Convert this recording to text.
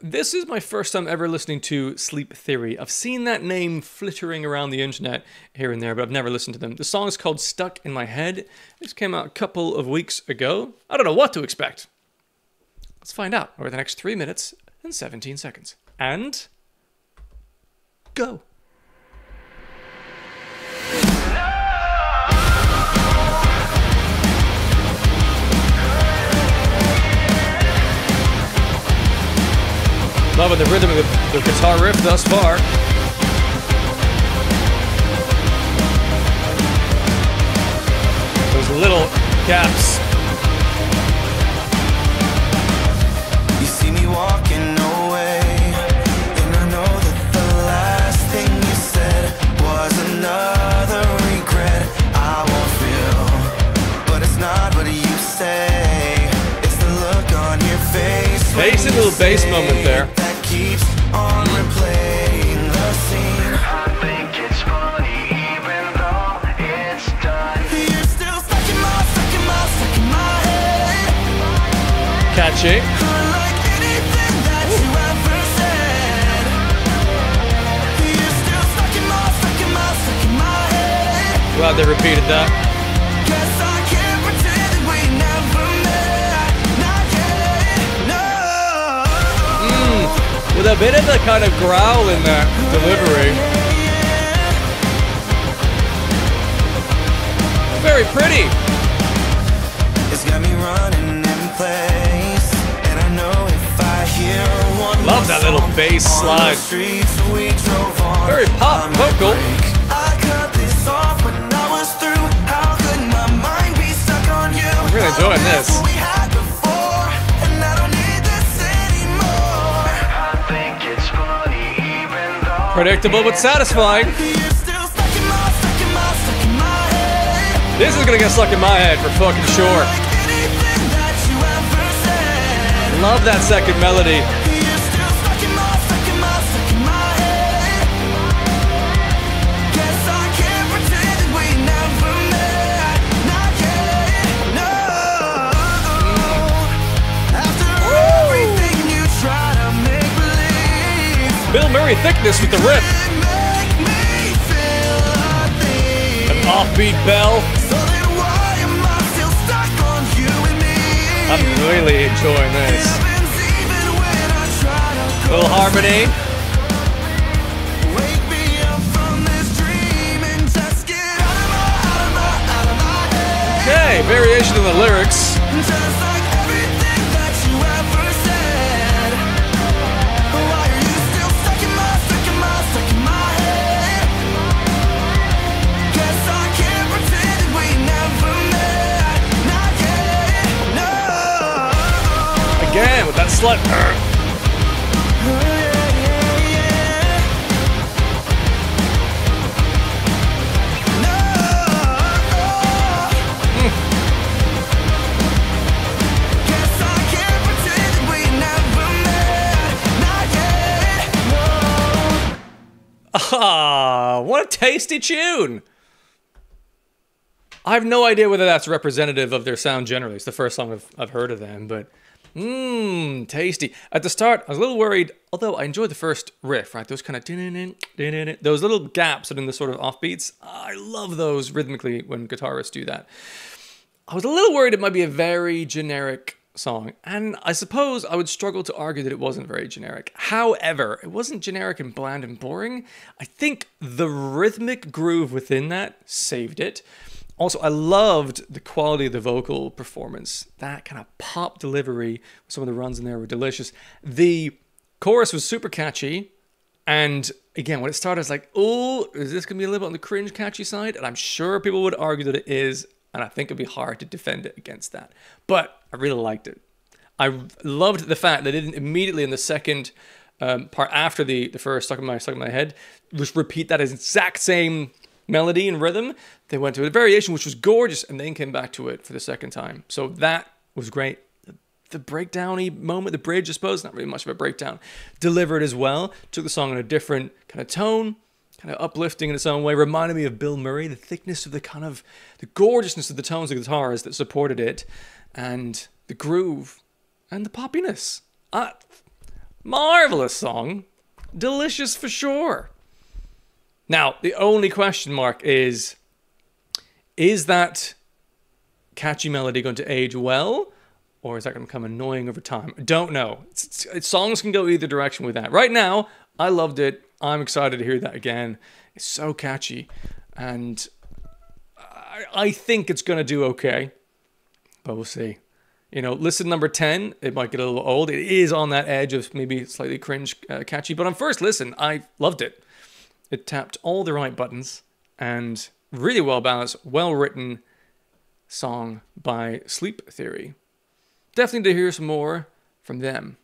This is my first time ever listening to Sleep Theory. I've seen that name flittering around the internet here and there, but I've never listened to them. The song is called Stuck in My Head. This came out a couple of weeks ago. I don't know what to expect. Let's find out over the next 3 minutes and 17 seconds. And go. Loving the rhythm of the guitar riff thus far. Those little gaps. You see me walking away, and I know that the last thing you said was another regret I won't feel. But it's not what you say, it's the look on your face. Basic little bass moment there. Keeps on replaying the scene. I think it's funny even though it's done. You're still stuck in my head. Catchy. Unlike anything that you ever said. You're still stuck in my head. Glad they repeated that. Guess I can't pretend that we never met. Not yet, no. With a bit of the kind of growl in that delivery. Very pretty. It's got me running in place, and I know if I hear one Love that little bass slide. Very pop vocal. I cut this off when I was through. How could my mind be stuck on you? I'm really enjoying this. We had before, and I don't need this anymore. I think it's funny even though Predictable but satisfying. you're still stuck in my head. This is gonna get stuck in my head for fucking sure. Like anything that you ever said. Love that second melody. You're still stuck in my head. Guess I can't pretend that we never met. Not yet, no. After everything you try to make believe, Bill Murray thickness with the riff. it make me feel nothing. An offbeat bell. So then why am I still stuck on you and me? I'm really enjoying this. Heavens, even when I try to Little harmony. wake me up from this dream and just get out of my head. Okay, variation in the lyrics. Just like everything that you ever said. Why are you still stuck in my head? Guess I can't pretend that we never met. Not yet, no. Again, with that slight. Ah, what a tasty tune! I have no idea whether that's representative of their sound generally. It's the first song I've heard of them, but tasty. At the start, I was a little worried, although I enjoyed the first riff, right? Those kind of those little gaps in the sort of offbeats. I love those rhythmically when guitarists do that. I was a little worried it might be a very generic song, and I suppose I would struggle to argue that it wasn't very generic. However, it wasn't generic and bland and boring. I think the rhythmic groove within that saved it. Also, I loved the quality of the vocal performance. That kind of pop delivery, some of the runs in there were delicious. The chorus was super catchy, and again, when it started, I was like, oh, is this going to be a little bit on the cringe catchy side? And I'm sure people would argue that it is, and I think it'd be hard to defend it against that. But I really liked it. I loved the fact that it didn't immediately in the second part after the first stuck in my head, just repeat that exact same melody and rhythm. They went to a variation which was gorgeous and then came back to it for the second time. So that was great. The breakdown-y moment, the bridge, I suppose, not really much of a breakdown, delivered as well. Took the song in a different kind of tone, kind of uplifting in its own way. Reminded me of Bill Murray, the thickness of the kind of, the gorgeousness of the tones of the guitars that supported it, and the groove, and the poppiness. Marvelous song. Delicious for sure. Now, the only question mark is that catchy melody going to age well? Or is that going to become annoying over time? I don't know. Songs can go either direction with that. Right now, I loved it. I'm excited to hear that again. It's so catchy. And I think it's going to do okay. But we'll see. You know, listen number 10, it might get a little old. It is on that edge of maybe slightly cringe catchy. But on first listen, I loved it. It tapped all the right buttons. And really well balanced, well written song by Sleep Theory. Definitely to hear some more from them.